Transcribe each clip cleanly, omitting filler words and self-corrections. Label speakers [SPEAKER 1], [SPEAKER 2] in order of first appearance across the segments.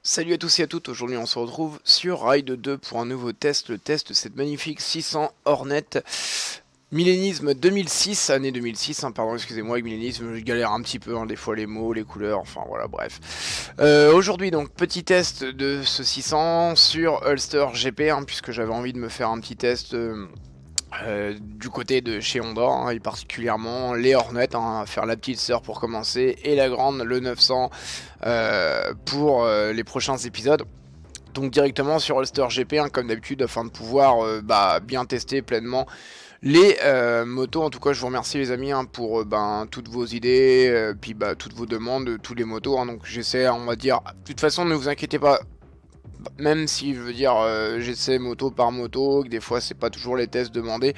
[SPEAKER 1] Salut à tous et à toutes, aujourd'hui on se retrouve sur Ride 2 pour un nouveau test, le test de cette magnifique 600 Hornet Millénisme 2006, année 2006, pardon excusez-moi, avec millénisme je galère un petit peu, des fois les mots, les couleurs, enfin voilà bref. Aujourd'hui donc petit test de ce 600 sur Ulster GP, puisque j'avais envie de me faire un petit test du côté de chez Honda, et particulièrement les Hornets, faire la petite sœur pour commencer, et la grande, le 900, pour les prochains épisodes. Donc directement sur Ulster GP, comme d'habitude, afin de pouvoir bien tester pleinement les motos. En tout cas je vous remercie les amis pour toutes vos idées, puis toutes vos demandes, tous les motos, donc j'essaie, on va dire, de toute façon ne vous inquiétez pas. Même si je veux dire j'essaie moto par moto, que des fois c'est pas toujours les tests demandés.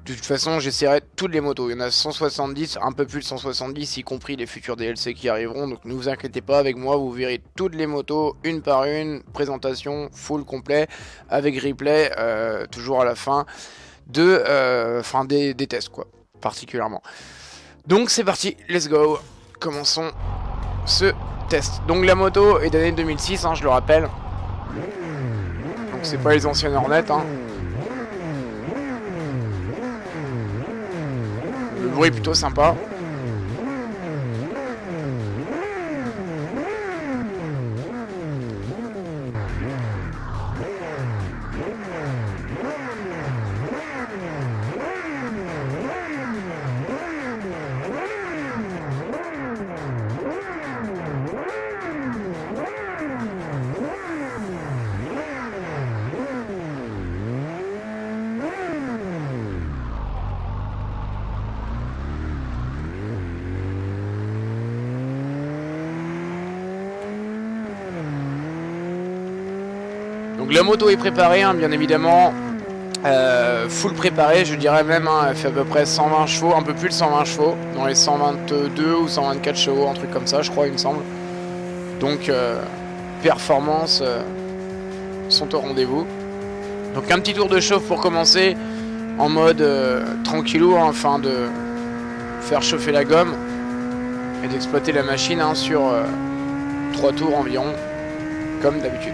[SPEAKER 1] De toute façon j'essaierai toutes les motos, il y en a 170, un peu plus de 170, y compris les futurs DLC qui arriveront. Donc ne vous inquiétez pas, avec moi vous verrez toutes les motos, une par une, présentation, full complet, avec replay, toujours à la fin des tests quoi, particulièrement. Donc c'est parti, let's go, commençons ce test. Donc la moto est d'année 2006, je le rappelle. Donc c'est pas les anciennes Hornets. Le bruit est plutôt sympa. Donc la moto est préparée, bien évidemment, full préparée, je dirais même, elle fait à peu près 120 chevaux, un peu plus de 120 chevaux, dans les 122 ou 124 chevaux, un truc comme ça je crois, il me semble. Donc performances sont au rendez-vous. Donc un petit tour de chauffe pour commencer, en mode tranquillou, afin de faire chauffer la gomme et d'exploiter la machine sur 3 tours environ, comme d'habitude.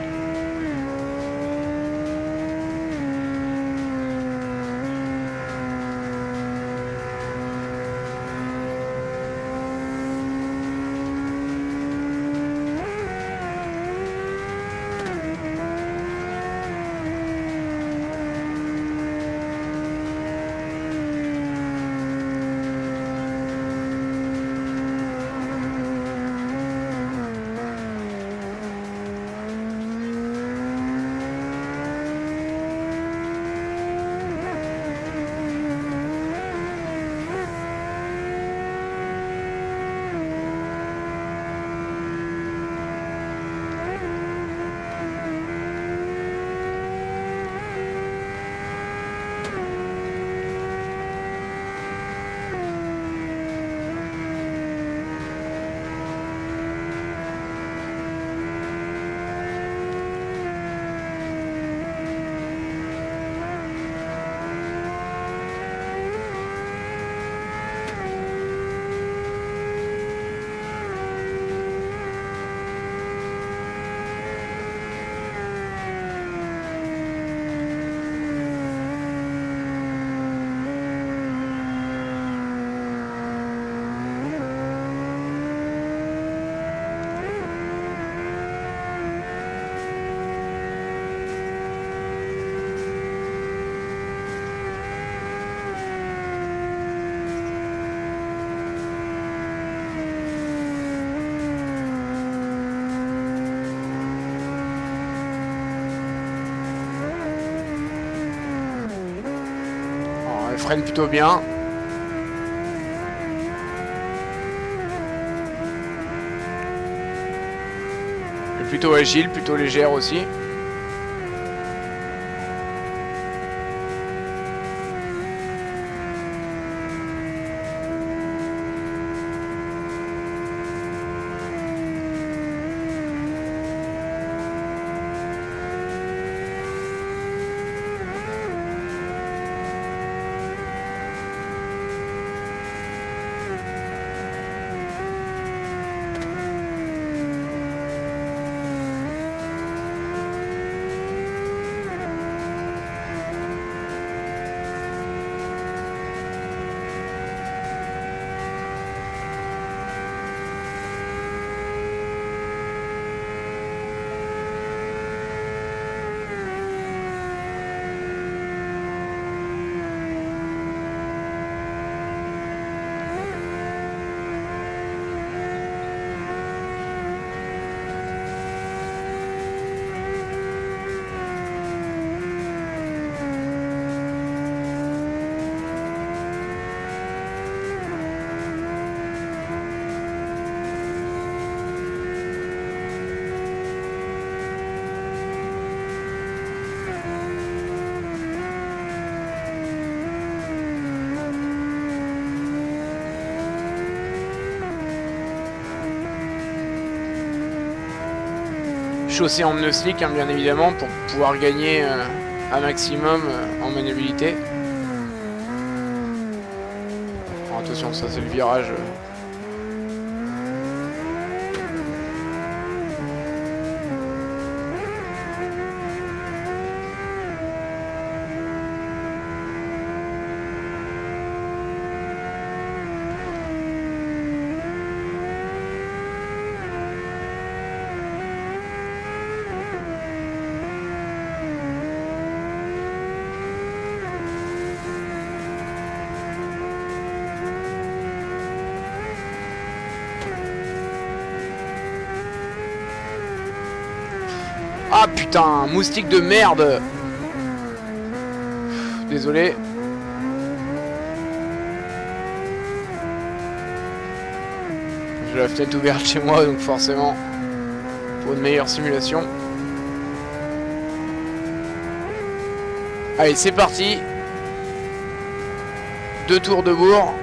[SPEAKER 1] Elle freine plutôt bien. Elle est plutôt agile, plutôt légère aussi. chaussée en pneus slick, hein, bien évidemment, pour pouvoir gagner un maximum en maniabilité. Alors, attention, ça c'est le virage. Ah putain, moustique de merde. Désolé. J'ai la fenêtre ouverte chez moi, donc forcément, pour une meilleure simulation. Allez, c'est parti. 2 tours de bourg.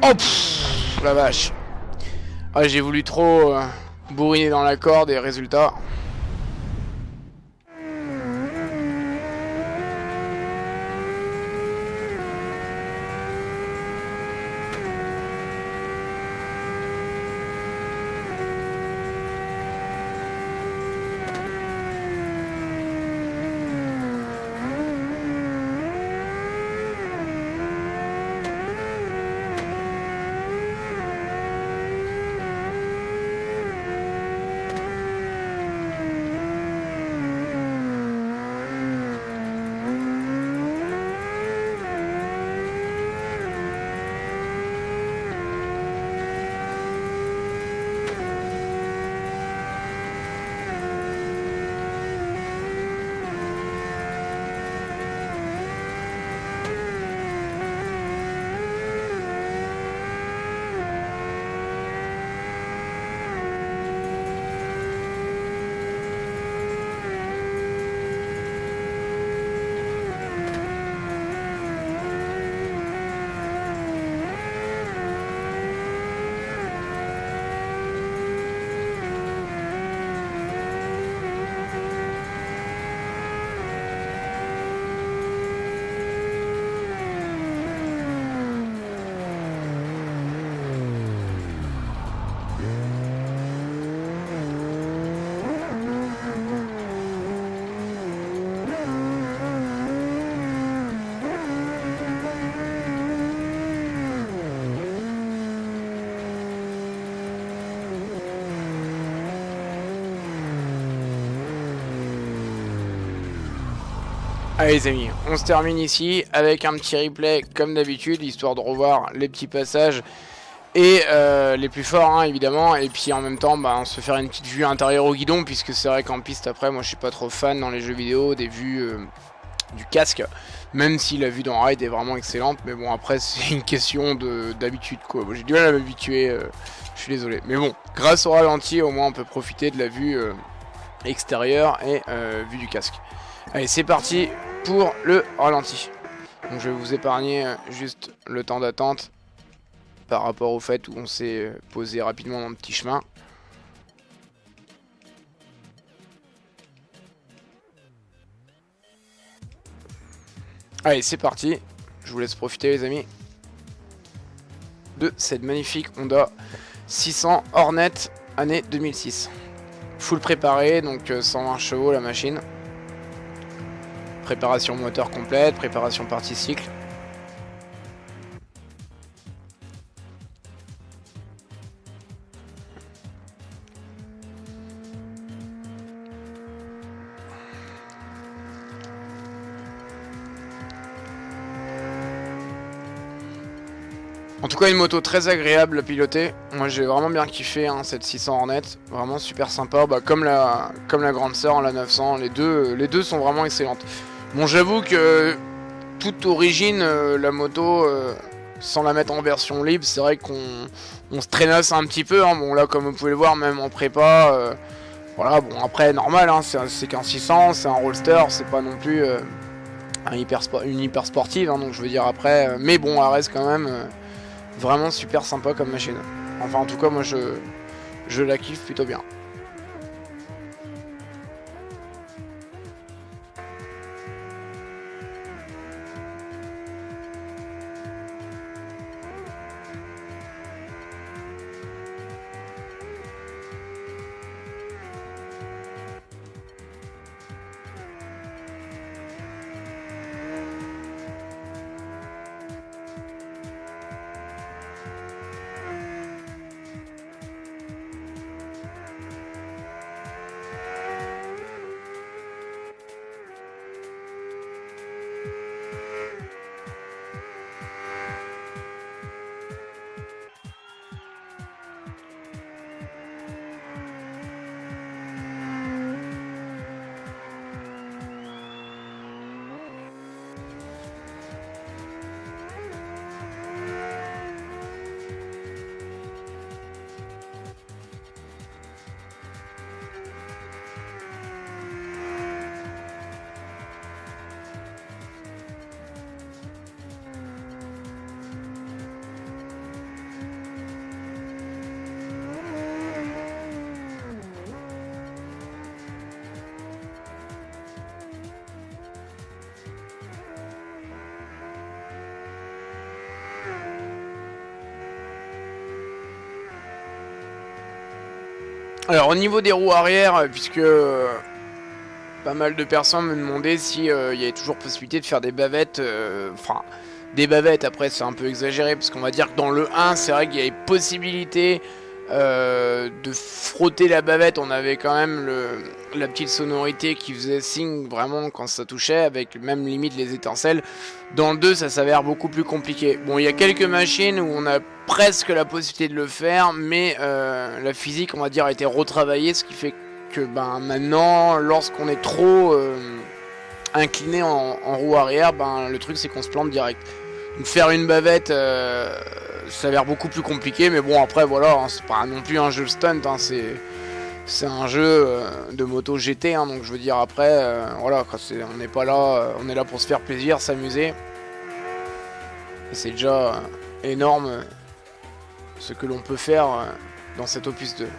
[SPEAKER 1] Oh pff, la vache. Ah, j'ai voulu trop bourriner dans la corde et résultat. Allez les amis, on se termine ici avec un petit replay comme d'habitude, histoire de revoir les petits passages et les plus forts hein, évidemment, et puis en même temps bah, on se faire une petite vue intérieure au guidon, puisque c'est vrai qu'en piste après moi je suis pas trop fan dans les jeux vidéo des vues du casque, même si la vue dans Ride est vraiment excellente, mais bon après c'est une question d'habitude quoi, j'ai du mal à m'habituer, je suis désolé, mais bon, grâce au ralenti au moins on peut profiter de la vue extérieure et vue du casque. Allez c'est parti pour le ralenti. Donc je vais vous épargner juste le temps d'attente par rapport au fait où on s'est posé rapidement dans le petit chemin. Allez c'est parti, je vous laisse profiter les amis de cette magnifique Honda 600 Hornet année 2006. Full préparé, donc 120 chevaux la machine. Préparation moteur complète, préparation partie cycle. En tout cas une moto très agréable à piloter. Moi j'ai vraiment bien kiffé hein, cette 600 Hornet, vraiment super sympa, bah, comme la grande sœur, la 900, les deux sont vraiment excellentes. Bon j'avoue que toute origine la moto sans la mettre en version libre, c'est vrai qu'on se traînasse un petit peu hein. Bon là comme vous pouvez le voir même en prépa voilà bon après normal hein, c'est qu'un 600, c'est un roadster, c'est pas non plus une hyper sportive hein, donc je veux dire après mais bon elle reste quand même vraiment super sympa comme machine. Enfin en tout cas moi je la kiffe plutôt bien. Alors au niveau des roues arrière, puisque pas mal de personnes me demandaient si il y avait toujours possibilité de faire des bavettes, enfin des bavettes, après c'est un peu exagéré, parce qu'on va dire que dans le 1 c'est vrai qu'il y avait possibilité de frotter la bavette, on avait quand même la petite sonorité qui faisait signe vraiment quand ça touchait, avec même limite les étincelles. Dans le 2 ça s'avère beaucoup plus compliqué. Bon, il y a quelques machines où on a presque la possibilité de le faire, mais la physique on va dire a été retravaillée, ce qui fait que ben, maintenant lorsqu'on est trop incliné en roue arrière, ben, le truc c'est qu'on se plante direct. Donc faire une bavette ça a l'air beaucoup plus compliqué, mais bon après voilà, hein, c'est pas non plus un jeu stunt, hein, c'est un jeu de moto GT, hein, donc je veux dire après voilà, on n'est pas là, on est là pour se faire plaisir, s'amuser, et c'est déjà énorme ce que l'on peut faire dans cet opus 2. «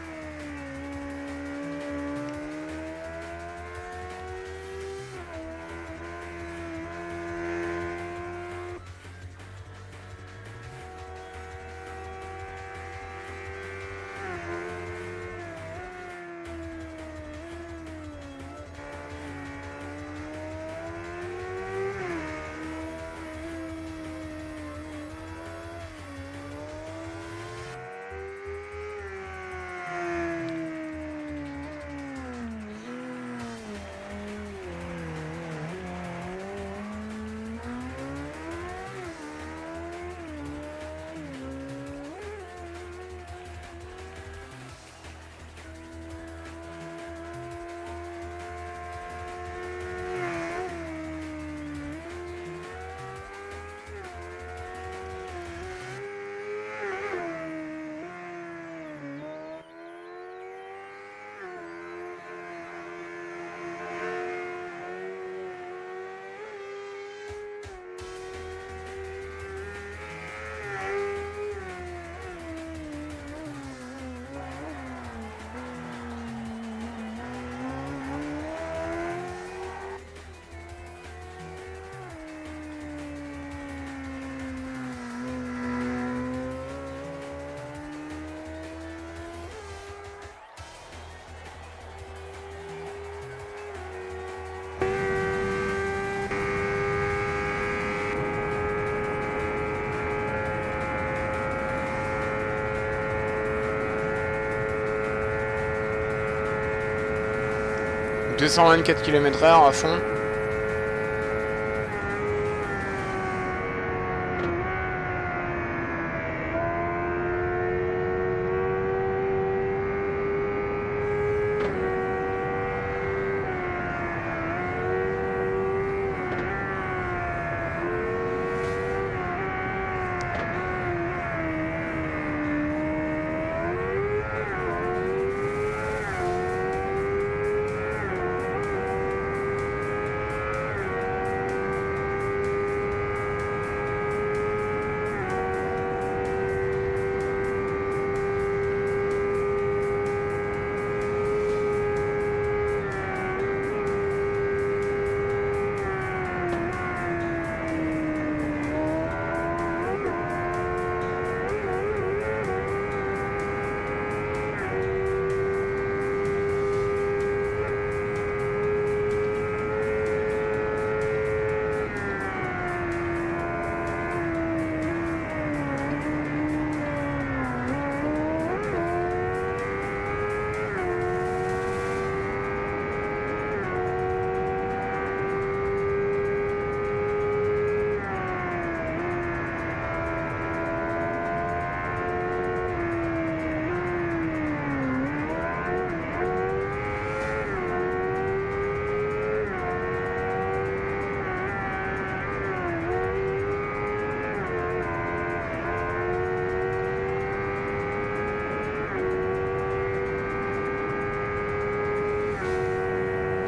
[SPEAKER 1] 224 km/h à fond.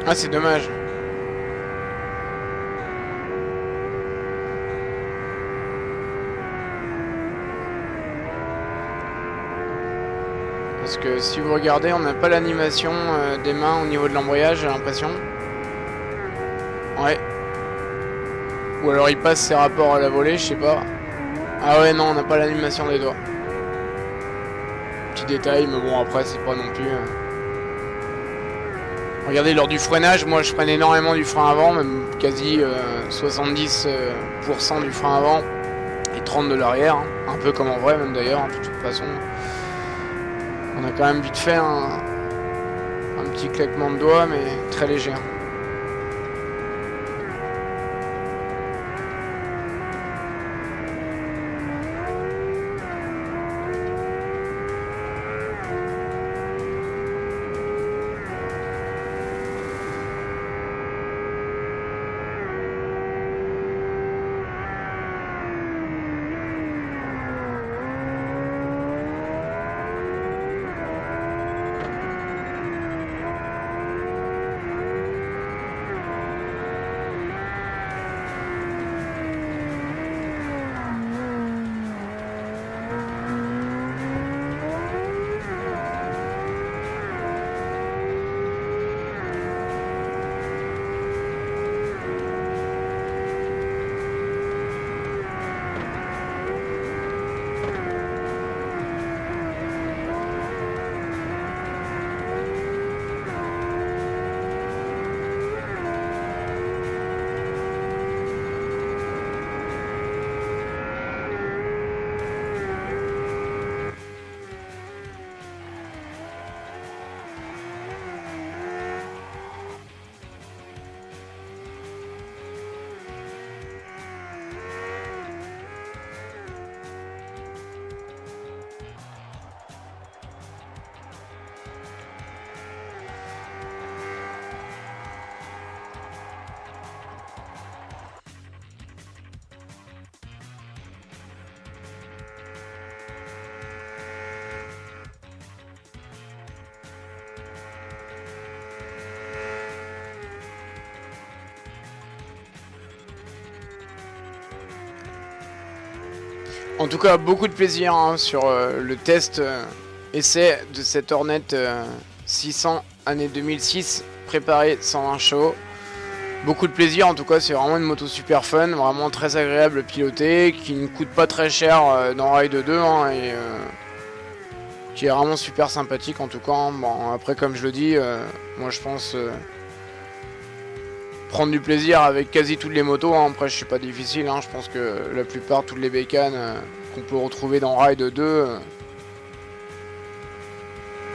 [SPEAKER 1] Ah, c'est dommage. Parce que si vous regardez, on n'a pas l'animation des mains au niveau de l'embrayage, j'ai l'impression. Ouais. Ou alors il passe ses rapports à la volée, je sais pas. Ah ouais, non, on n'a pas l'animation des doigts. Petit détail, mais bon, après, c'est pas non plus... Regardez, lors du freinage, moi je prenne énormément du frein avant, même quasi 70% du frein avant et 30 de l'arrière, hein. Un peu comme en vrai même d'ailleurs, hein, de toute façon. On a quand même vite fait un petit claquement de doigts, mais très léger. En tout cas, beaucoup de plaisir hein, sur le test essai de cette Hornet 600 année 2006 préparée 120 chevaux. Beaucoup de plaisir, en tout cas c'est vraiment une moto super fun, vraiment très agréable à piloter, qui ne coûte pas très cher dans Ride 2 hein, et qui est vraiment super sympathique en tout cas. Hein. Bon, après comme je le dis, moi je pense prendre du plaisir avec quasi toutes les motos, hein. Après je suis pas difficile, hein. Je pense que la plupart, toutes les bécanes qu'on peut retrouver dans Ride 2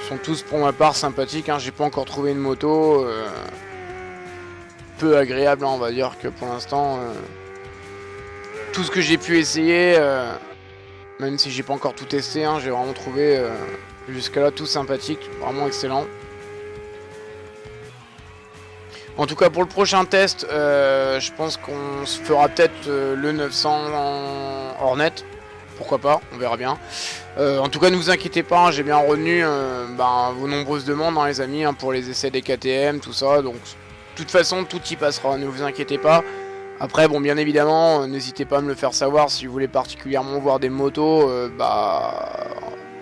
[SPEAKER 1] sont tous pour ma part sympathiques, hein. J'ai pas encore trouvé une moto peu agréable, hein. On va dire que pour l'instant tout ce que j'ai pu essayer, même si j'ai pas encore tout testé, hein, j'ai vraiment trouvé jusqu'à là tout sympathique, vraiment excellent. En tout cas pour le prochain test, je pense qu'on se fera peut-être le 900 Hornet, pourquoi pas, on verra bien. En tout cas ne vous inquiétez pas, hein, j'ai bien retenu vos nombreuses demandes hein, les amis, hein, pour les essais des KTM, tout ça, donc de toute façon tout y passera, ne vous inquiétez pas. Après bon bien évidemment, n'hésitez pas à me le faire savoir si vous voulez particulièrement voir des motos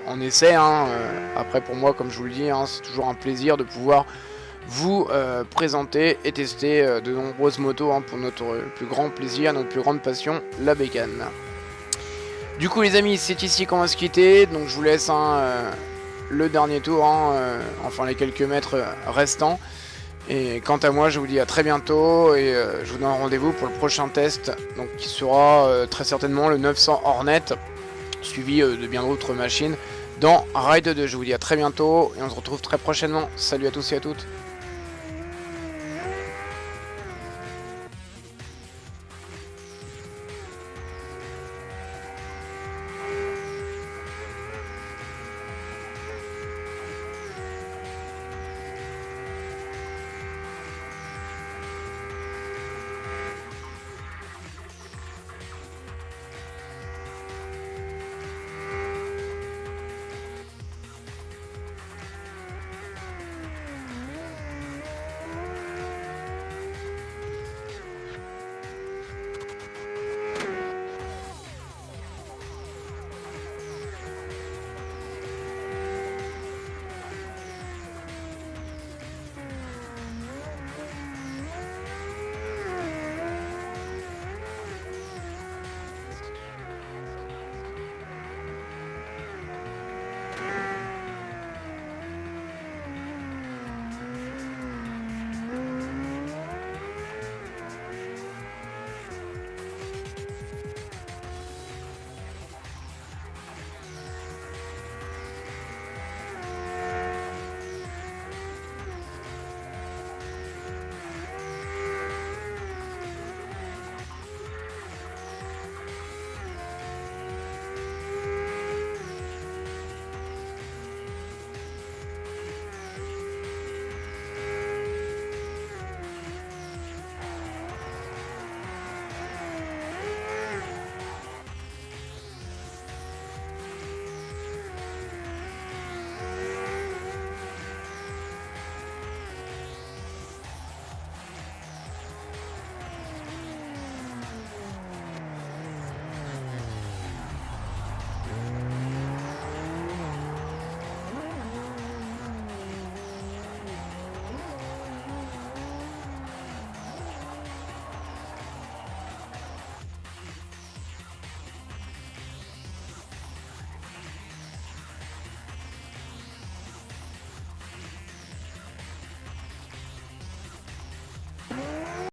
[SPEAKER 1] en essai. Hein, après pour moi comme je vous le dis, hein, c'est toujours un plaisir de pouvoir vous présenter et tester de nombreuses motos hein, pour notre plus grand plaisir, notre plus grande passion, la bécane. Du coup les amis, c'est ici qu'on va se quitter, donc je vous laisse hein, le dernier tour, hein, enfin les quelques mètres restants. Et quant à moi je vous dis à très bientôt et je vous donne rendez-vous pour le prochain test, donc qui sera très certainement le 900 Hornet, suivi de bien d'autres machines dans Ride 2. Je vous dis à très bientôt et on se retrouve très prochainement. Salut à tous et à toutes.